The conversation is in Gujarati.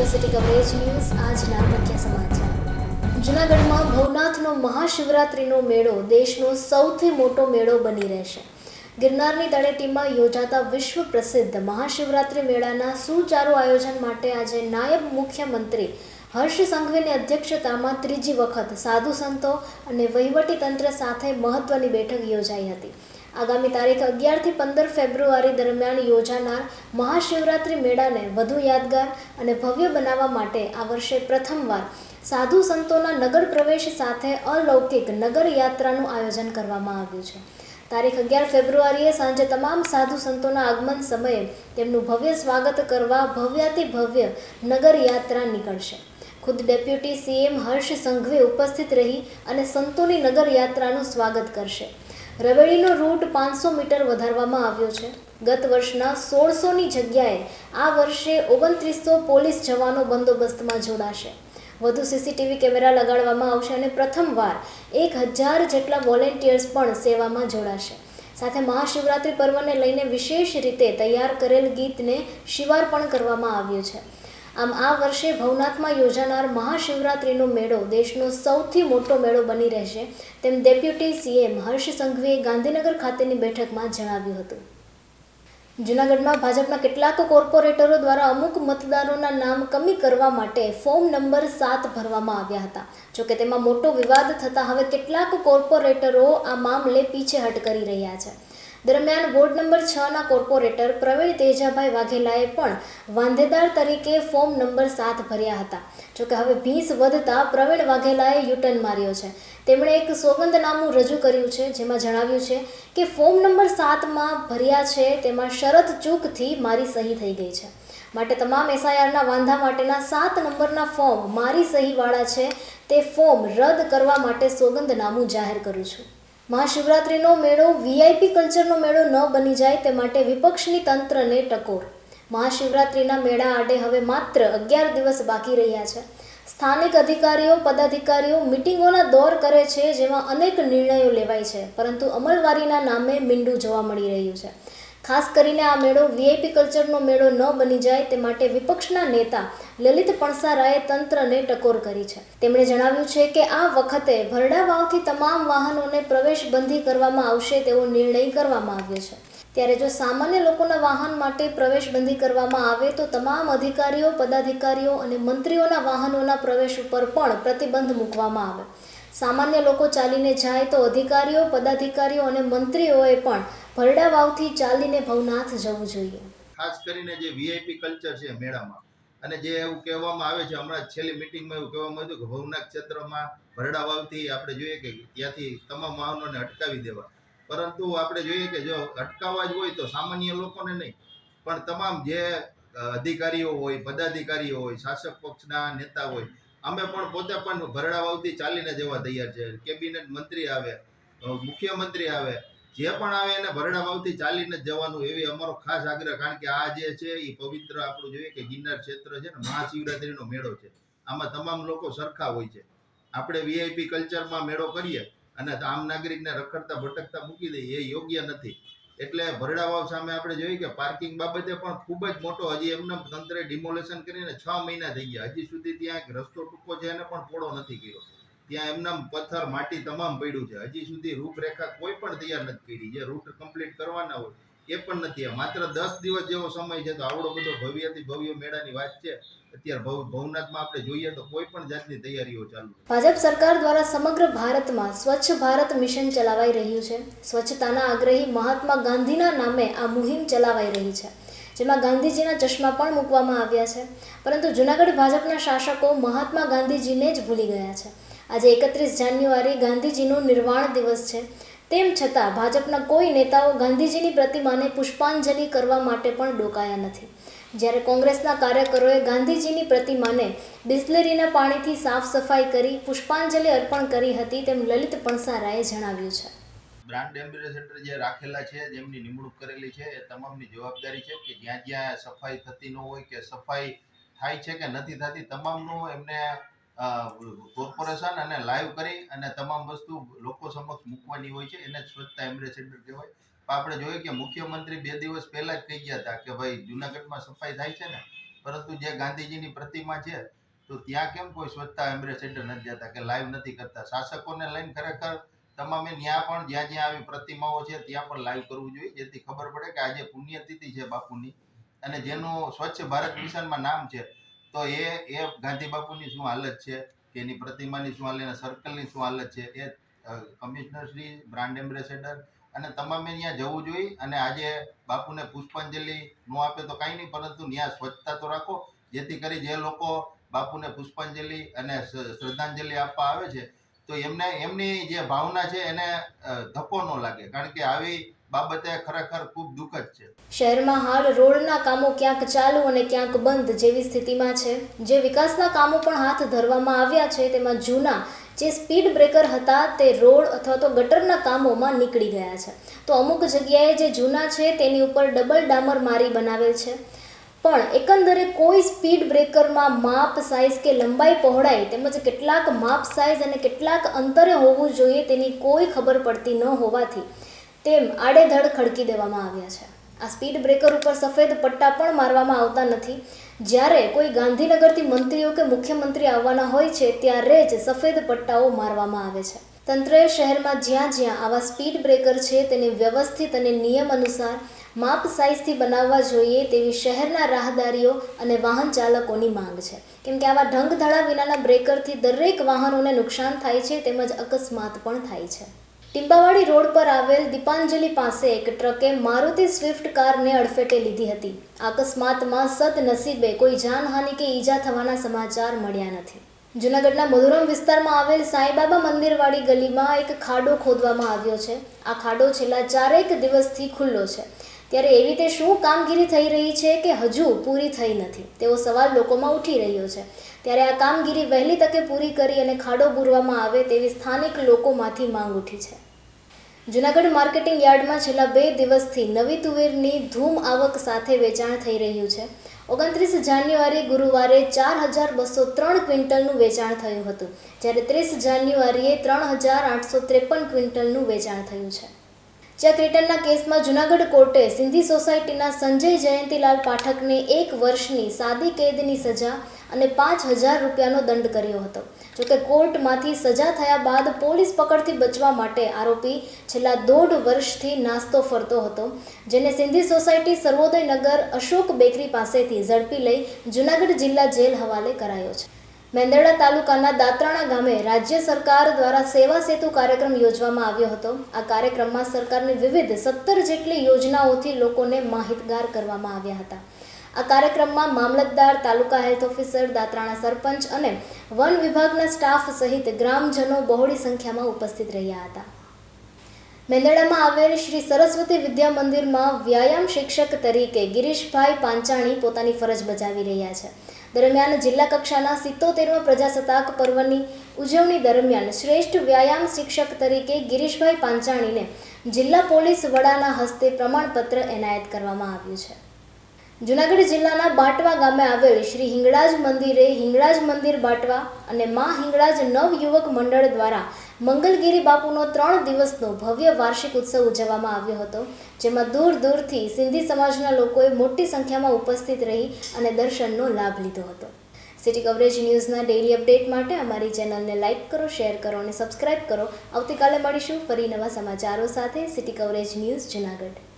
સિટી કવરેજ ન્યૂઝ આજના મુખ્ય સમાચાર। જૂનાગઢમાં ભવનાથનો મહાશિવરાત્રિનો મેળો દેશનો સૌથી મોટો મેળો બની રહેશે। ગિરનારની તળેટીમાં યોજાતા વિશ્વ પ્રસિદ્ધ મહાશિવરાત્રિ મેળાના સુચારુ આયોજન માટે આજે નાયબ મુખ્યમંત્રી હર્ષ સંઘવીની અધ્યક્ષતામાં ત્રીજી વખત સાધુ સંતો અને વહીવટીતંત્ર સાથે મહત્વની બેઠક યોજાઈ હતી। આગામી તારીખ 11 થી 15 ફેબ્રુઆરી દરમિયાન યોજાનાર મહાશિવરાત્રિ મેળાને વધુ યાદગાર અને ભવ્ય બનાવવા માટે આ વર્ષે પ્રથમવાર સાધુ સંતોના નગર પ્રવેશ સાથે અલૌકિક નગર યાત્રાનું આયોજન કરવામાં આવ્યું છે। તારીખ 11 ફેબ્રુઆરીએ સાંજે તમામ સાધુ સંતોના આગમન સમયે તેમનું ભવ્ય સ્વાગત કરવા ભવ્યાતિ ભવ્ય નગર યાત્રા નીકળશે। ખુદ ડેપ્યુટી સીએમ હર્ષ સંઘવી ઉપસ્થિત રહી અને સંતોની નગર યાત્રાનું સ્વાગત કરશે। રવેડીનો રૂટ 500 મીટર વધારવામાં આવ્યો છે। ગત વર્ષના 1600ની જગ્યાએ આ વર્ષે 2900 પોલીસ જવાનો બંદોબસ્તમાં જોડાશે। વધુ સીસીટીવી કેમેરા લગાડવામાં આવશે અને પ્રથમવાર 1000 જેટલા વોલેન્ટિયર્સ પણ સેવામાં જોડાશે। સાથે મહાશિવરાત્રિ પર્વને લઈને વિશેષ રીતે તૈયાર કરેલ ગીતને શિવાર્પણ કરવામાં આવ્યું છે। આમ આ વર્ષે ભવનાથમાં યોજાનાર મહાશિવરાત્રિનો મેળો દેશનો સૌથી મોટો મેળો બની રહેશે તેમ ડેપ્યુટી સીએમ હર્ષ સંઘવીએ ગાંધીનગર ખાતેની બેઠકમાં જણાવ્યું હતું। જૂનાગઢમાં ભાજપના કેટલાક કોર્પોરેટરો દ્વારા અમુક મતદારોના નામ કમી કરવા માટે ફોર્મ નંબર 7 ભરવામાં આવ્યા હતા। જોકે તેમાં મોટો વિવાદ થતાં હવે કેટલાક કોર્પોરેટરો આ મામલે પીછેહટ કરી રહ્યા છે। દરમિયાન વોર્ડ નંબર 6ના કોર્પોરેટર પ્રવીણ તેજાભાઈ વાઘેલાએ પણ વાંધેદાર તરીકે ફોર્મ નંબર 7 ભર્યા હતા। જોકે હવે ભીંસ વધતા પ્રવીણ વાઘેલાએ યુટર્ન માર્યો છે। તેમણે એક સોગંદનામું રજૂ કર્યું છે જેમાં જણાવ્યું છે કે ફોર્મ નંબર 7માં ભર્યા છે તેમાં શરત ચૂકથી મારી સહી થઈ ગઈ છે, માટે તમામ એસઆઈઆરના વાંધા માટેના 7 નંબરના ફોર્મ મારી સહીવાળા છે તે ફોર્મ રદ કરવા માટે સોગંદનામું જાહેર કરું છું। મહાશિવરાત્રિનો મેળો વીઆઈપી કલ્ચરનો મેળો ન બની જાય તે માટે વિપક્ષની તંત્રને ટકોર। મહાશિવરાત્રિના મેળા આડે હવે માત્ર 11 દિવસ બાકી રહ્યા છે। સ્થાનિક અધિકારીઓ પદાધિકારીઓ મિટિંગોના દોર કરે છે જેમાં અનેક નિર્ણયો લેવાય છે, પરંતુ અમલવારીના નામે મીંડું જોવા મળી રહ્યું છે। ખાસ કરીને આ મેળો વીઆઈપી કલ્ચરનો મેળો ન બની જાય તે માટે વિપક્ષના નેતા લલિત પણસારાએ તંત્રને ટકોર કરી છે। તેમણે જણાવ્યું છે કે આ વખતે ભરડા વાવથી તમામ વાહનોને પ્રવેશબંધી કરવામાં આવશે તેવો નિર્ણય કરવામાં આવ્યો છે। ત્યારે જો સામાન્ય લોકોના વાહન માટે પ્રવેશબંધી કરવામાં આવે તો તમામ અધિકારીઓ પદાધિકારીઓ અને મંત્રીઓના વાહનોના પ્રવેશ ઉપર પણ પ્રતિબંધ મૂકવામાં આવે। સામાન્ય લોકો ચાલીને જાય તો અધિકારીઓ પદાધિકારીઓ અને મંત્રીઓએ પણ ભરડા વાવથી ચાલીને ભવનાથ જવું જોઈએ। ખાસ કરીને જે વીઆઈપી કલ્ચર છે મેળામાં, અને જે એવું કહેવામાં આવે છે, હમણાં છેલ્લી મિટિંગમાં એવું કહેવામાં આવ્યું કે ભવનાથ ક્ષેત્રમાં ભરડા વાવથી આપણે જોઈએ કે ત્યાંથી તમામ વાહનોને અટકાવી દેવા, પરંતુ આપણે જોઈએ કે જો અટકાવવા જ હોય તો સામાન્ય લોકોને નહીં પણ તમામ જે અધિકારીઓ હોય પદાધિકારીઓ હોય શાસક પક્ષના નેતા હોય, અમે પણ પોતે પણ ભરડા વાવથી ચાલીને જવા તૈયાર છે। કેબિનેટ મંત્રી આવે, મુખ્યમંત્રી આવે, જે પણ આવે એને ભરડા વાવથી ચાલીને જવાનું એવી અમારો ખાસ આગ્રહ। કારણ કે આ જે છે એ પવિત્ર આપણું જોઈએ કે ગિરનાર ક્ષેત્ર છે ને, મહાશિવરાત્રિનો મેળો છે, આમાં તમામ લોકો સરખા હોય છે। આપણે વીઆઈપી કલ્ચરમાં મેળો કરીએ અને આમ નાગરિકને રખડતા ભટકતા મૂકી દઈએ એ યોગ્ય નથી। એટલે ભરડા વાવ સામે આપણે જોઈએ કે પાર્કિંગ બાબતે પણ ખૂબ જ મોટો હજી એમને તંત્રે ડિમોલેશન કરીને 6 મહિના થઈ ગયા, હજી સુધી ત્યાં એક રસ્તો ટૂંકો છે એને પણ પોળો નથી કર્યો। ત્યાં એમના પથ્થર માટી તમામ પડ્યું છે, હજી સુધી રૂપરેખા કોઈ પણ તૈયાર નથી કરી। જે રૂટ કમ્પ્લીટ કરવાના હોય એ પણ નથી। માત્ર 10 દિવસ જેવો સમય છે તો આવડો બધો ભવ્યથી ભવ્ય મેળાની વાત છે। અત્યારે ભવનાથમાં આપણે જોઈએ તો કોઈ પણ જાતની તૈયારીઓ ચાલુ છે। ભાજપ સરકાર દ્વારા સમગ્ર ભારતમાં સ્વચ્છ ભારત મિશન ચલાવાઈ રહ્યું છે। સ્વચ્છતાના આગ્રહી મહાત્મા ગાંધીના નામે આ મુહિમ ચલાવાઈ રહી છે, જેમાં ગાંધીજીના ચશ્મા પણ મૂકવામાં આવ્યા છે। પરંતુ જૂનાગઢ ભાજપના શાસકો મહાત્મા ગાંધીજીને જ ભૂલી ગયા છે। આજે 31 જાન્યુઆરી ગાંધીજીનો નિર્વાણ દિવસ છે, તેમ છતાં ભાજપના કોઈ નેતાઓ ગાંધીજીની પ્રતિમાને પુષ્પાંજલિ કરવા માટે પણ ડોકાયા નથી। જ્યારે કોંગ્રેસના કાર્યકરોએ ગાંધીજીની પ્રતિમાને બિસ્લેરીના પાણીથી સાફ સફાઈ કરી પુષ્પાંજલિ અર્પણ કરી હતી તેમ લલિત પણસારાએ જણાવ્યું છે। બ્રાન્ડ એમ્બેસેડર જે રાખેલા છે, જેમની નિમણૂક કરેલી છે, એ તમામની જવાબદારી છે કે જ્યાં જ્યાં સફાઈ થતી ન હોય કે સફાઈ થાય છે કે નથી થતી, તમામનું એમને કોર્પોરેશન અને લાઈવ કરી અને તમામ વસ્તુ લોકો સમક્ષ મૂકવાની હોય છે, એને સ્વચ્છતા એમ્બેસેડર કહેવાય। આપણે જોઈએ કે મુખ્યમંત્રી 2 દિવસ પહેલા જ કહી ગયા હતા કે ભાઈ જૂનાગઢમાં સફાઈ થાય છે ને, પરંતુ જે ગાંધીજીની પ્રતિમા છે તો ત્યાં કેમ કોઈ સ્વચ્છતા એમ્બેસેડર નથી જતા કે લાઈવ નથી કરતા? શાસકોને લઈને ખરેખર તમામે ત્યાં પણ જ્યાં જ્યાં આવી પ્રતિમાઓ છે ત્યાં પણ લાઈવ કરવું જોઈએ, જેથી ખબર પડે કે આજે પુણ્યતિથિ છે બાપુની અને જેનું સ્વચ્છ ભારત મિશનમાં નામ છે, તો એ ગાંધી બાપુની શું હાલત છે કે એની પ્રતિમાની શું હાલત, એના સર્કલની શું હાલત છે, એ કમિશનર શ્રી, બ્રાન્ડ એમ્બેસેડર અને તમામે ત્યાં જવું જોઈએ. અને આજે બાપુને પુષ્પાંજલિ ન આપે તો કાંઈ નહીં, પરંતુ ત્યાં સ્વચ્છતા તો રાખો, જેથી કરી જે લોકો બાપુને પુષ્પાંજલિ અને શ્રદ્ધાંજલિ આપવા આવે છે તો એમને એમની જે ભાવના છે એને ધક્કો ન લાગે, કારણ કે આવી બાબતે ખરેખર ખૂબ દુઃખદ છે. શહેરમાં હાલ રોડના કામો ક્યાંક ચાલુ અને ક્યાંક બંધ જેવી સ્થિતિમાં છે. જે વિકાસના કામો પણ હાથ ધરવામાં આવ્યા છે તેમાં જૂના જે સ્પીડ બ્રેકર હતા તે રોડ અથવા તો ગટરના કામોમાં નીકળી ગયા છે. તો અમુક જગ્યાએ જે જૂના છે તેની ઉપર ડબલ ડામર મારી બનાવેલ છે, પણ એકંદરે કોઈ સ્પીડ બ્રેકરમાં માપ સાઇઝ કે લંબાઈ પહોળાઈ તેમજ કેટલાક માપ સાઇઝ અને કેટલાક અંતરે હોવું જોઈએ તેની કોઈ ખબર પડતી ન હોવાથી તેમ આડેધડ ખડકી દેવામાં આવ્યા છે. આ સ્પીડ બ્રેકર ઉપર સફેદ પટ્ટા પણ મારવામાં આવતા નથી. જ્યારે કોઈ ગાંધીનગરથી મંત્રીઓ કે મુખ્યમંત્રી આવવાના હોય છે ત્યારે જ સફેદ પટ્ટાઓ મારવામાં આવે છે. તંત્રએ શહેરમાં જ્યાં જ્યાં આવા સ્પીડ બ્રેકર છે તેને વ્યવસ્થિત અને નિયમ અનુસાર માપ સાઇઝથી બનાવવા જોઈએ તેવી શહેરના રાહદારીઓ અને વાહન ચાલકોની માંગ છે. કેમ કે આવા ઢંગધડા વિનાના બ્રેકરથી દરેક વાહનોને નુકસાન થાય છે તેમજ અકસ્માત પણ થાય છે. ટીંબાવાડી રોડ પર આવેલ દીપાંજલિ પાસે એક ટ્રકે મારુતિ સ્વિફ્ટ કારને અડફેટે લીધી હતી. અકસ્માતમાં સદનસીબે કોઈ જાનહાનિ કે ઈજા થવાના સમાચાર મળ્યા નથી. જૂનાગઢના મધુરમ વિસ્તારમાં આવેલ સાંઈબાબા મંદિરવાળી ગલીમાં એક ખાડો ખોદવામાં આવ્યો છે. આ ખાડો છેલ્લા 4 દિવસથી ખુલ્લો છે. ત્યારે એવી તે શું કામગીરી થઈ રહી છે કે હજુ પૂરી થઈ નથી તેવો સવાલ લોકોમાં ઉઠી રહ્યો છે. ત્યારે આ કામગીરી વહેલી તકે પૂરી કરી અને ખાડો પૂરવામાં આવે તેવી સ્થાનિક લોકોમાંથી માંગ ઉઠી છે. જૂનાગઢ માર્કેટિંગ યાર્ડમાં છેલ્લા 2 દિવસથી નવી તુવેરની ધૂમ આવક સાથે વેચાણ થઈ રહ્યું છે. 29 જાન્યુઆરી ગુરુવારે 4203 ક્વિન્ટલનું વેચાણ થયું હતું, જ્યારે 30 જાન્યુઆરીએ 3853 ક્વિન્ટલનું વેચાણ થયું છે. ચેક રિટર્નના કેસમાં જૂનાગઢ કોર્ટે સિંધી સોસાયટીના સંજય જયંતિલાલ પાઠકને 1 વર્ષની સાદી કેદની સજા અને 5000 રૂપિયાનો દંડ કર્યો હતો. જોકે કોર્ટમાંથી સજા થયા બાદ પોલીસ પકડથી બચવા માટે આરોપી છેલ્લા 1.5 વર્ષથી નાસ્તો ફરતો હતો, જેને સિંધી સોસાયટી સર્વોદયનગર અશોક બેકરી પાસેથી ઝડપી લઈ જૂનાગઢ જિલ્લા જેલ હવાલે કરાયો છે. મેંદરડા તાલુકાના દાત્રાણા ગામે રાજ્ય સરકાર દ્વારા સેવા સેતુ કાર્યક્રમ યોજવામાં આવ્યો હતો. આ કાર્યક્રમમાં સરકારની વિવિધ 17 જેટલી યોજનાઓથી લોકોને માહિતગાર કરવામાં આવ્યા હતા. આ કાર્યક્રમમાં મામલતદાર, તાલુકા હેલ્થ ઓફિસર, દાત્રાણા સરપંચ અને વન વિભાગના સ્ટાફ સહિત ગ્રામજનો બહોળી સંખ્યામાં ઉપસ્થિત રહ્યા હતા. મેંદરડામાં આવેલ શ્રી સરસ્વતી વિદ્યા મંદિરમાં વ્યાયામ શિક્ષક તરીકે ગિરીશભાઈ પાંચાણી પોતાની ફરજ બજાવી રહ્યા છે. દરમિયાન જિલ્લા કક્ષાના 77મા પ્રજાસત્તાક પર્વની ઉજવણી દરમિયાન શ્રેષ્ઠ વ્યાયામ શિક્ષક તરીકે ગિરીશભાઈ પાંચાણીને જિલ્લા પોલીસ વડાના હસ્તે પ્રમાણપત્ર એનાયત કરવામાં આવ્યું છે. જૂનાગઢ જિલ્લાના બાટવા ગામે આવેલ શ્રી હિંગળાજ મંદિરે હિંગળાજ મંદિર બાટવા અને મા હિંગળાજ નવયુવક મંડળ દ્વારા મંગલગીરી બાપુનો 3 દિવસનો ભવ્ય વાર્ષિક ઉત્સવ ઉજવવામાં આવ્યો હતો, જેમાં દૂર દૂરથી સિંધી સમાજના લોકોએ મોટી સંખ્યામાં ઉપસ્થિત રહી અને દર્શનનો લાભ લીધો હતો. સિટી કવરેજ ન્યૂઝના ડેઇલી અપડેટ માટે અમારી ચેનલને લાઇક કરો, શેર કરો અને સબસ્ક્રાઇબ કરો. આવતીકાલે મળીશું ફરી નવા સમાચારો સાથે. City coverage news Junagadh.